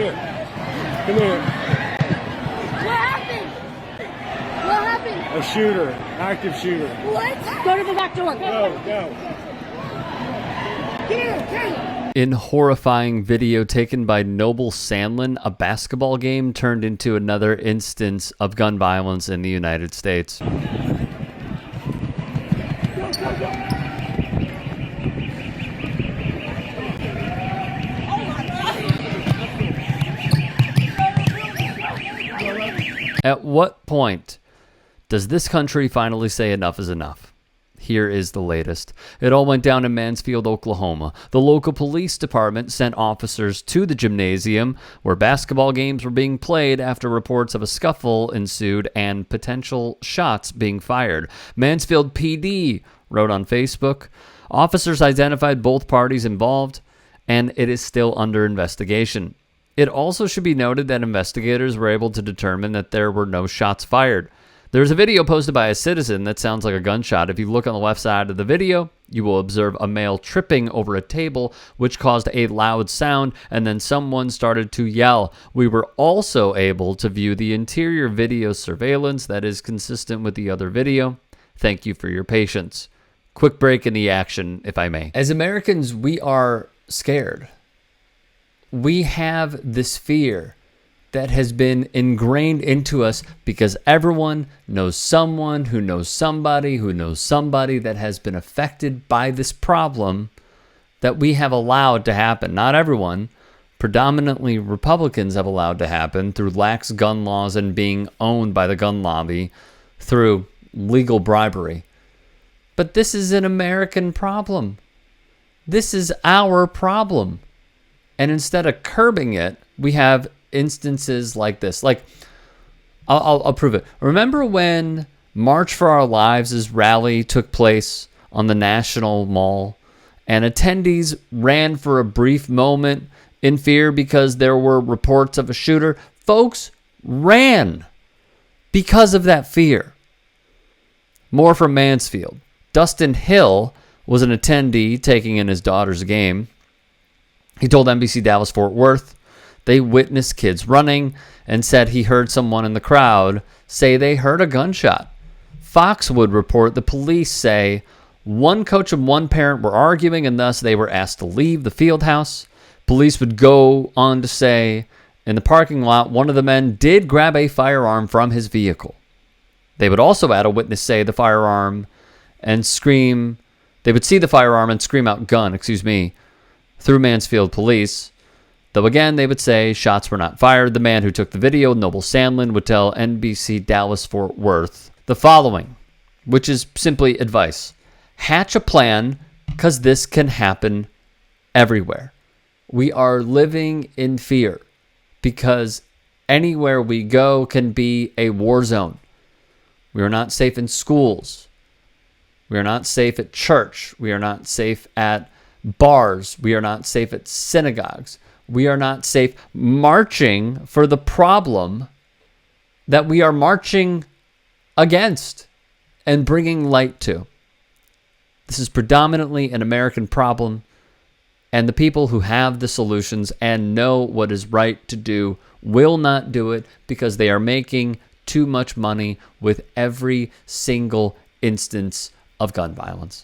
here. Come here. What happened? What happened? A shooter. Active shooter. What? Go to the back door. Go. Here. In horrifying video taken by Noble Sandlin, a basketball game turned into another instance of gun violence in the United States. At what point does this country finally say enough is enough? Here is the latest. It all went down in Mansfield, Oklahoma. The local police department sent officers to the gymnasium where basketball games were being played after reports of a scuffle ensued and potential shots being fired. Mansfield PD wrote on Facebook, officers identified both parties involved, and it is still under investigation. It also should be noted that investigators were able to determine that there were no shots fired. There's a video posted by a citizen that sounds like a gunshot. If you look on the left side of the video, you will observe a male tripping over a table, which caused a loud sound, and then someone started to yell. We were also able to view the interior video surveillance that is consistent with the other video. Thank you for your patience. Quick break in the action, if I may. As Americans, we are scared. We have this fear that has been ingrained into us because everyone knows someone who knows somebody who knows somebody that has been affected by this problem that we have allowed to happen. Not everyone. Predominantly Republicans have allowed to happen through lax gun laws and being owned by the gun lobby through legal bribery. But this is an American problem. This is our problem. And instead of curbing it, we have instances like this. Like, I'll prove it. Remember when March for Our Lives' rally took place on the National Mall and attendees ran for a brief moment in fear because there were reports of a shooter? Folks ran because of that fear. More from Mansfield. Dustin Hill was an attendee taking in his daughter's game. He told NBC Dallas Fort Worth they witnessed kids running and said he heard someone in the crowd say they heard a gunshot. Fox would report the police say one coach and one parent were arguing and thus they were asked to leave the field house. Police would go on to say in the parking lot, one of the men did grab a firearm from his vehicle. They would also add a witness say the firearm and scream. They would see the firearm and scream out gun, through Mansfield police. Though again, they would say shots were not fired. The man who took the video, Noble Sandlin, would tell NBC Dallas Fort Worth the following, which is simply advice. Hatch a plan, because this can happen everywhere. We are living in fear because anywhere we go can be a war zone. We are not safe in schools. We are not safe at church. We are not safe at bars. We are not safe at synagogues. We are not safe marching for the problem that we are marching against and bringing light to. This is predominantly an American problem, and the people who have the solutions and know what is right to do will not do it because they are making too much money with every single instance of gun violence.